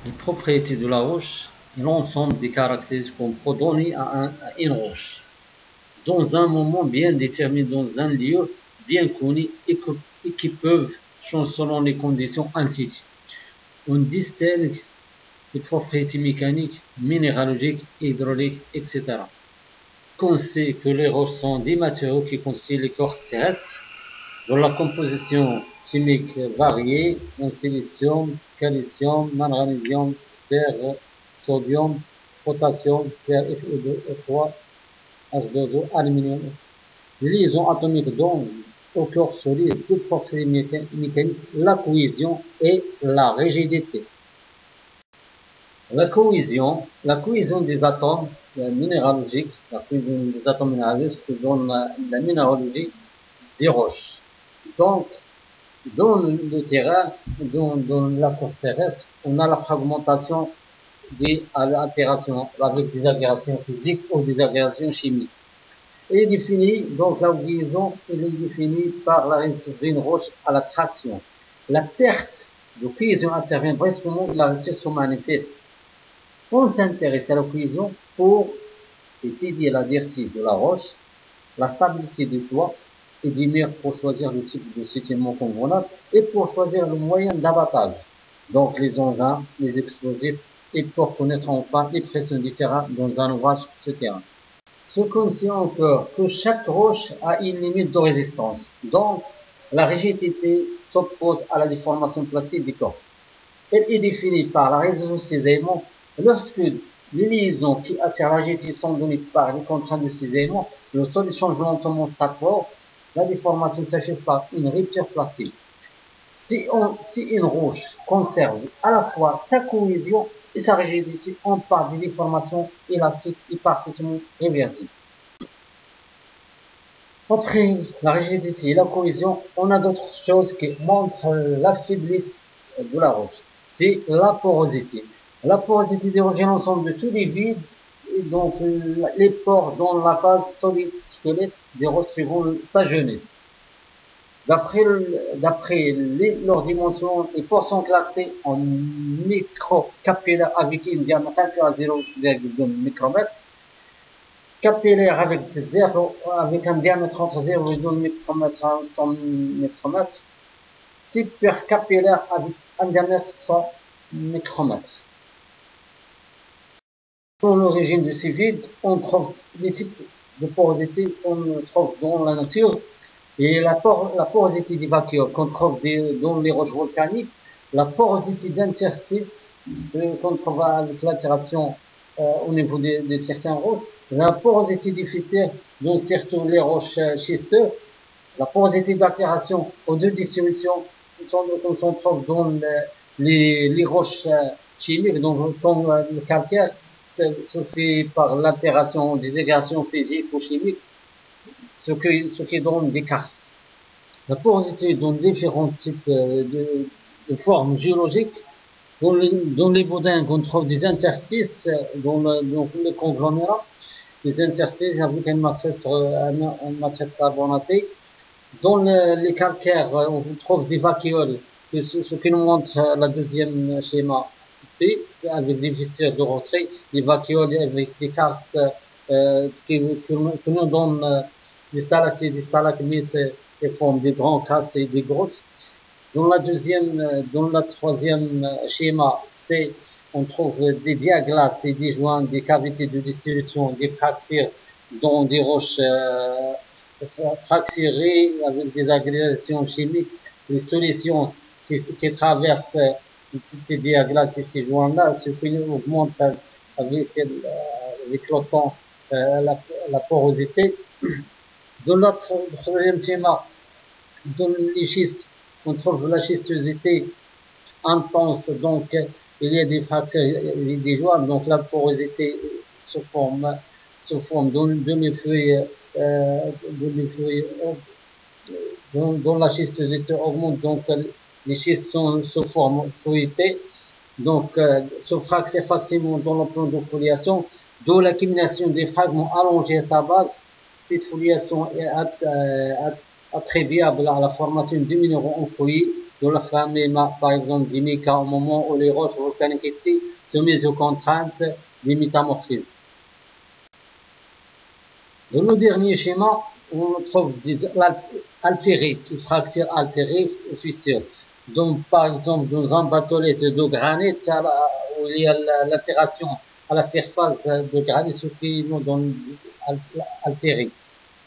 Les propriétés de la roche et l'ensemble des caractéristiques qu'on peut donner à une roche dans un moment bien déterminé, dans un lieu bien connu et qui peuvent changer selon les conditions ainsi. On distingue les propriétés mécaniques, minéralogiques, hydrauliques, etc. Qu'on sait que les roches sont des matériaux qui constituent l'écorce terrestre, dont la composition chimique variée, en silicium, calcium, magnésium, fer, sodium, potassium, fer, Fe2O3, H2O, aluminium. Les liaisons atomiques donnent au corps solide deux propriétés mécaniques, la cohésion et la rigidité. La cohésion des atomes minéralogiques, la cohésion des atomes minéralogiques donne la minéralogie des roches. Donc, dans le terrain, dans la couche terrestre, on a la fragmentation avec des altérations physiques ou des altérations chimiques. Elle est définie, donc la cohésion, elle est définie par la résistance d'une roche à la traction. La perte de cohésion intervient brusquement et la rupture se manifeste. On s'intéresse à la cohésion pour étudier la diversité de la roche, la stabilité du toit, et d'émettre pour choisir le type de sétiment convenable et pour choisir le moyen d'abattage. Donc les engins, les explosifs et pour connaître enfin les pressions du terrain dans un ouvrage souterrain. Ce qu'on sait encore que chaque roche a une limite de résistance. Donc la rigidité s'oppose à la déformation plastique du corps. Elle est définie par la résistance des éléments. Lorsque les liaisons qui attirent la rigidité sont données par les contraintes de ces éléments, le sol change lentement sa forme. La déformation s'achève par une rupture plastique. Si une roche conserve à la fois sa cohésion et sa rigidité, on parle de déformation élastique et parfaitement réversible. Après la rigidité et la cohésion, on a d'autres choses qui montrent la faiblesse de la roche. C'est la porosité. La porosité des roches est l'ensemble de tous les vides, et donc les pores dans la phase solide squelette des roches suivant sa jeunesse. D'après leurs dimensions, les pores sont classés en microcapillaires avec une diamètre inférieur à 0,2 micromètre, capillaires avec un diamètre entre 0,2 micromètre et 100 micromètres, supercapillaires avec un diamètre de 100 micromètres. Dans l'origine de ces vides, on trouve des types de porosité qu'on trouve dans la nature. Et la porosité des vacuoles qu'on trouve dans les roches volcaniques, la porosité d'interstices qu'on trouve avec l'altération au niveau de certaines roches, la porosité des fissures dans surtout les roches schisteuses, la porosité d'altération aux deux dissolutions qu'on trouve dans les roches chimiques, donc comme le calcaire, se fait par l'altération des dégradations physiques ou chimiques, ce qui donne des cartes. La porosité donne différents types de formes géologiques. Dans les boudins, on trouve des interstices dans le conglomérat, des interstices avec une matrice carbonatée. Dans les calcaires, on trouve des vacuoles, ce qui nous montre la deuxième schéma P, avec des fissures de retrait, des vacuoles avec des cartes qui nous donnent des stalactites, des stalagmites qui forment des grands crastes et des grottes. Dans la troisième schéma C, on trouve des diaglaces et des joints, des cavités de distillation, des fractures dans des roches fracturées avec des agrégations chimiques, des solutions qui traversent ces diaglaces et ces joints-là, ce qui augmente avec le temps la porosité. Dans notre troisième schéma, dans les schistes, on trouve la schistosité intense, donc il y a des fractures et des joints, donc la porosité se forme dans les feuilles, dont la schistosité augmente, donc les schistes se forment feuilletés, donc se fracturent facilement dans le plan de foliation, d'où l'accumulation des fragments allongés à sa base. Cette foliation est attribuable à la formation de minéraux en feuilles de la famille, par exemple, des mica au moment où les roches volcaniques étaient soumises aux contraintes des métamorphismes. Dans le dernier schéma, on trouve l'altérite, une fracture altérée ou fissure. Donc, par exemple, dans un batholite de granit, où il y a l'altération à la surface de granit, ce qui nous donne altérite.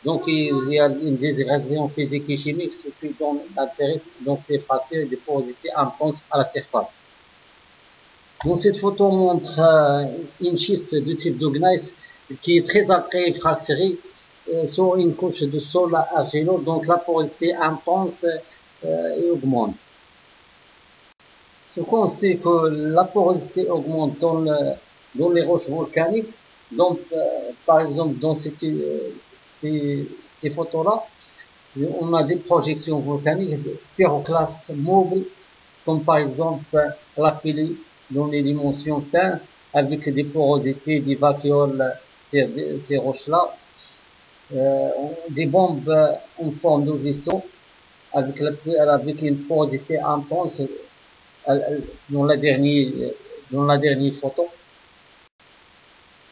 Donc, il y a une dégradation physique et chimique, ce qui donne l'altérite, donc des fractures et des porosités intenses à la surface. Donc, cette photo montre une schiste de type de gneiss qui est très altérée et fracturée sur une couche de sol argileux, donc la porosité intense et augmente. Ce qu'on sait que la porosité augmente dans les roches volcaniques, donc par exemple dans ces photos-là, on a des projections volcaniques de pyroclastes mobiles, comme par exemple la pili dans les dimensions 15, avec des porosités, des vacuoles, ces roches-là, des bombes en forme de vaisseau, avec une porosité intense dans la dernière photo.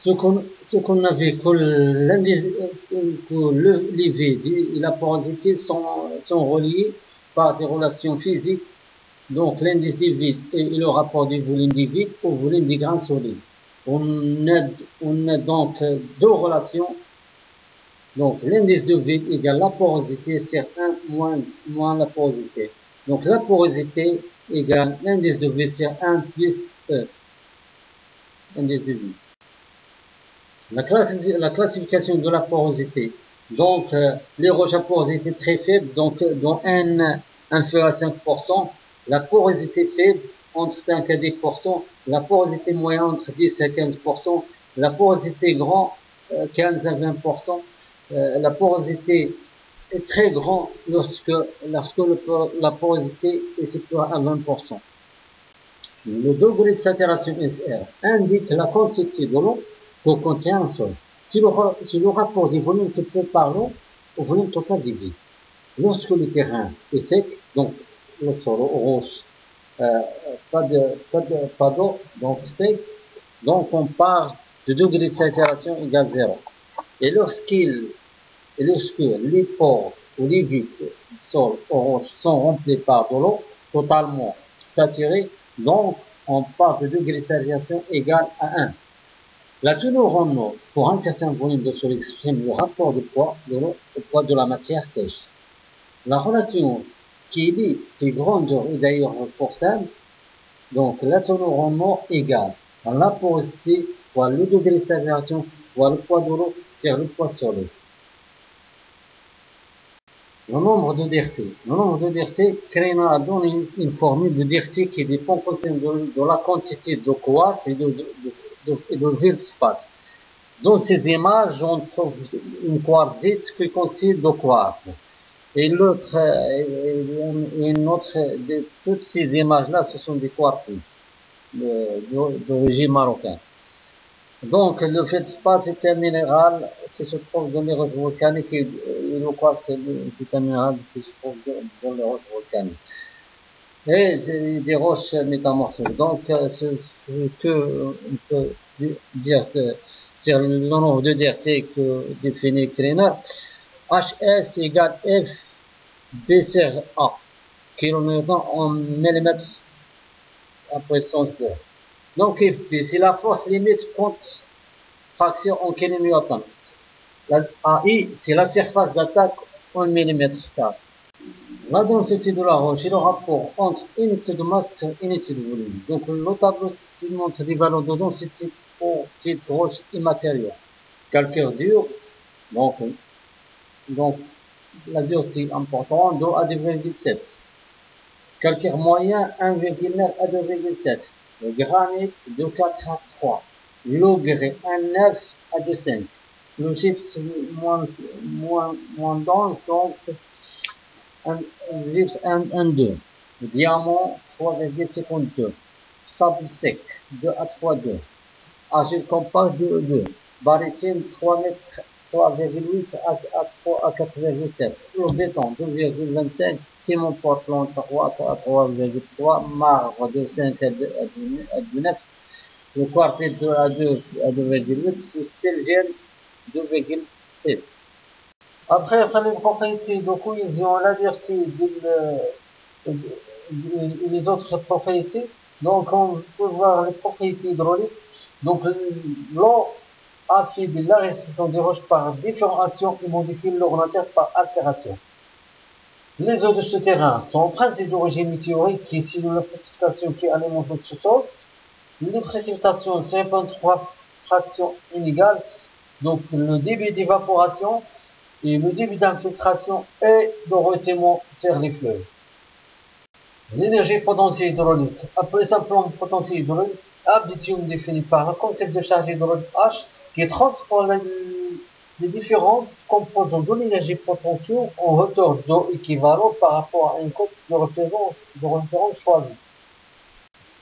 Ce qu'on a vu, que les vide et la porosité sont reliés par des relations physiques. Donc, l'indice du vide et le rapport du volume du vide au volume des grains solides. On a donc deux relations. Donc, l'indice de vide égale la porosité sur 1 moins la porosité. Donc, la porosité égale l'indice de vide sur 1 plus E. Indice de vide. La classification de la porosité. Donc, les roches à porosité très faible, donc dans N inférieur à 5%, la porosité faible entre 5 et 10%, la porosité moyenne entre 10 et 15%, la porosité grand 15 à 20%, la porosité est très grande lorsque la porosité est supérieure à 20%. Le degré de saturation SR indique la quantité de l'eau que contient un sol. C'est le rapport du volume fait par l'eau au volume total du vide. Lorsque le terrain est sec, donc le sol roche, pas d'eau, donc sec, donc on part de degré de saturation égale 0. Et lorsque les pores ou les vides sol ou roche sont remplis par de l'eau totalement saturée, donc on part de degré de saturation égal à 1. La teneur en eau pour un certain volume de sol exprime le rapport de poids de l'eau au poids de la matière sèche. La relation qui lie ces grandeurs est d'ailleurs pour simple. Donc la teneur en eau égale à la porosité fois le degré de saturation fois le poids de l'eau sur le poids solide. Le nombre de DRT. Le nombre de DRT, Kreiner a donné une formule de DRT qui dépend de la quantité de quartz et de Wildspat. Dans ces images, on trouve une quartzite qui contient de quartz. Et l'autre, toutes ces images-là, ce sont des quartzites d'origine marocaine. Donc, le Feldspat, c'est un minéral qui se trouve dans les roches volcaniques et le quartz, c'est un minéral qui se trouve dans les roches volcaniques. Et des roches métamorphiques. Donc, ce que on peut dire que c'est le nombre de DRT que définit Kreiner. HS égale F B sur A, km en millimètres à puissance 2. Donc, FB, c'est la force limite contre fraction en kN. La AI, c'est la surface d'attaque en millimètres carrés. La densité de la roche est le rapport entre unité de masse et unité de volume. Donc, le tableau montre des valeurs de densité pour type roche immatérielle. Calcaire dur, donc la dureté importante, 2 à 2,7. Calcaire moyen, 1,9 à 2,7. Le granit, de 4 à 3. L'eau grès, 1,9 à 2,5. Le gypse moins dense, donc 1,2. Le diamant, 3,52. Sable sec, 2 à 3,2. Argile compacte, 2,2. Barytine, 3,8 à 4,7. Le béton, 2,25. ciment Portland 3 à 3,3, marbre de 5 à 2,9, le quartz à 2,8, le selgène 2,7. Après, les propriétés de cohésion, la dureté et les autres propriétés. Donc, on peut voir les propriétés hydrauliques. Donc, l'eau affaiblit la résistance des roches par différentes actions et modifie leur nature par altération. Les eaux de ce terrain sont en principe d'origine météorique qui simulent la précipitation qui alimente le sous-sol. Les précipitations, c'est 53 fractions inégales. Donc, le débit d'évaporation et le débit d'infiltration et de retellement vers les fleuves. L'énergie potentielle hydraulique, appelée simplement potentiel hydraulique, Abitium défini par le concept de charge hydraulique H qui transforme les différentes composantes de l'énergie potentielle en hauteur d'eau équivalent par rapport à une courbe de référence choisie.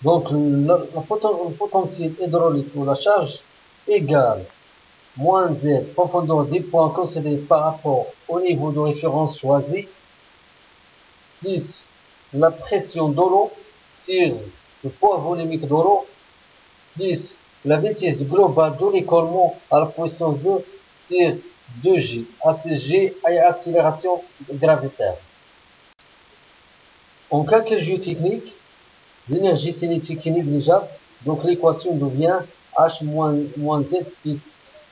Donc, le potentiel hydraulique ou la charge égale moins Z, profondeur des points considérés par rapport au niveau de référence choisi, plus la pression de l'eau sur le poids volumique de l'eau, plus la vitesse globale de l'écoulement à la puissance 2 sur 2G, G et accélération gravitaire. En calcul géotechnique, l'énergie cinétique est négligeable, donc l'équation devient H moins Z plus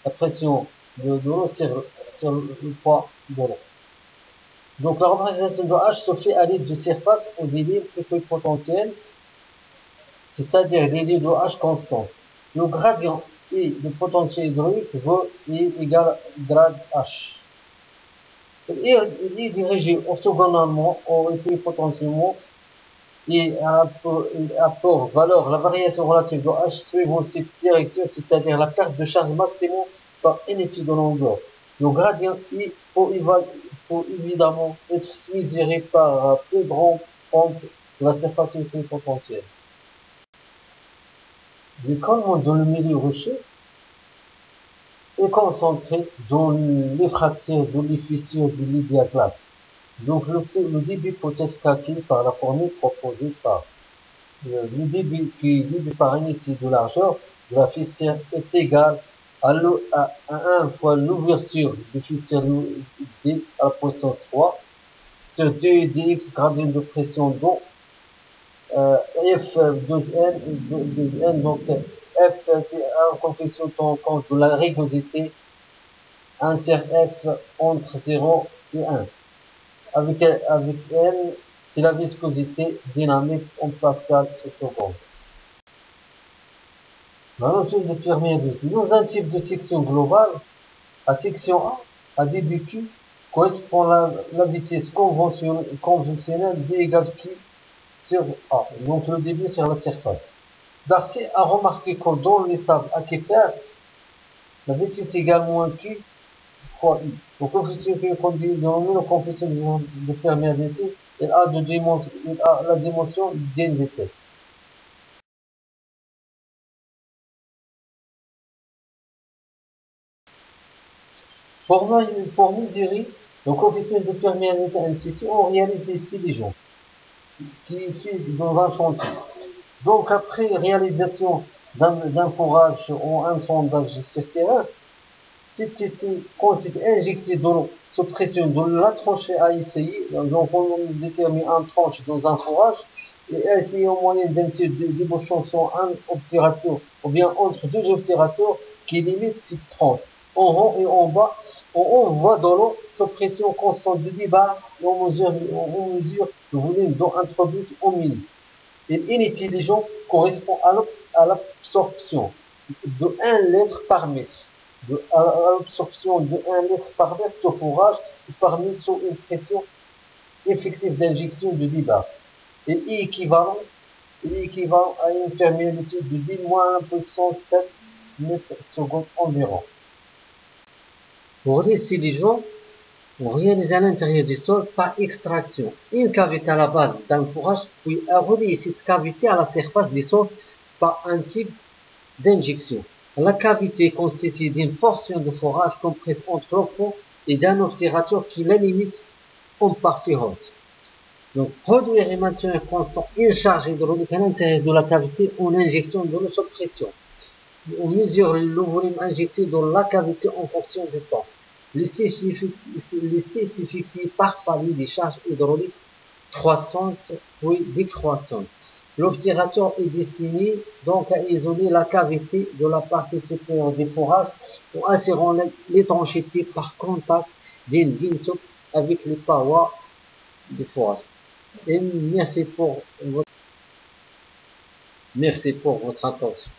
la pression de l'eau sur le poids de l'eau. Donc la représentation de H se fait à l'aide de surface au débit équipotentiel, c'est-à-dire des lignes de H constant. Le gradient I de potentiel hydraulique vaut I égale grade H. Il est dirigé orthogonalement ou équipotentiellement et apporte valeur la variation relative de H suivant cette direction, c'est-à-dire la perte de charge maximum par unité de longueur. Le gradient I faut évidemment être mesuré par la plus grande pente de la surface équipotentielle. L'écoulement dans le milieu rocheux est concentré dans les fractures de l'effaceur de lit de la glace. Donc le débit peut être calculé par la formule proposée par le débit qui est débit par unité de largeur de la fissure est égal à 1 fois l'ouverture de fissure D à la puissance 3 sur 2 dx gradient de pression d'eau F 2N, donc F c'est un coefficient en compte de la rugosité, 1 sur F entre 0 et 1. Avec N, c'est la viscosité dynamique en Pascal sur seconde. La notion de perméabilité. Dans un type de section globale, à section A, à débit Q, correspond à la vitesse conventionnelle V égale Q sur A, donc le débit sur la surface. Darcy a remarqué que dans les tables aquifères, la vitesse égale moins Q fois I. Le coefficient qui est conduit dans le coefficient de perméabilité, il a la dimension d'une vitesse. Pour mesurer le coefficient de perméabilité institut, on réalise des diligents qui fait dans un chantier. Donc après réalisation d'un forage ou un sondage sur terrain, quand c'est injecté de l'eau sous pression de la tranchée à essayer, donc on détermine un tranche dans un forage et à essayer en moyenne d'un tir de débouchant sur un obturateur ou bien entre deux obturateurs qui limitent cette tranche. En haut et en bas, on voit de l'eau sous pression constante de 10 bars et on mesure le volume d'eau introduite au minute. Et l'intelligence correspond à l'absorption de 1 litre par mètre. À l'absorption de 1 litre par mètre de forage par mètre sous une pression effective d'injection de 10 bars. Et équivalent à une perméabilité de 10 moins 1 puissance 7 mètres secondes environ. Pour les diligents, on réalise à l'intérieur du sol par extraction une cavité à la base d'un forage, puis à relier cette cavité à la surface du sol par un type d'injection. La cavité est constituée d'une portion de forage comprise entre le fond et d'un obturateur qui la limite en partie haute. Donc, produire et maintenir constant une charge hydraulique à l'intérieur de la cavité en injectant de l'eau sous pression. On mesure le volume injecté dans la cavité en fonction du temps. Laissez fixer par famille des charges hydrauliques croissantes puis décroissantes. L'obturateur est destiné donc à isoler la cavité de la partie supérieure des fourrages en assurant l'étanchéité par contact d'une vis avec les parois des fourrages. Et merci pour votre attention.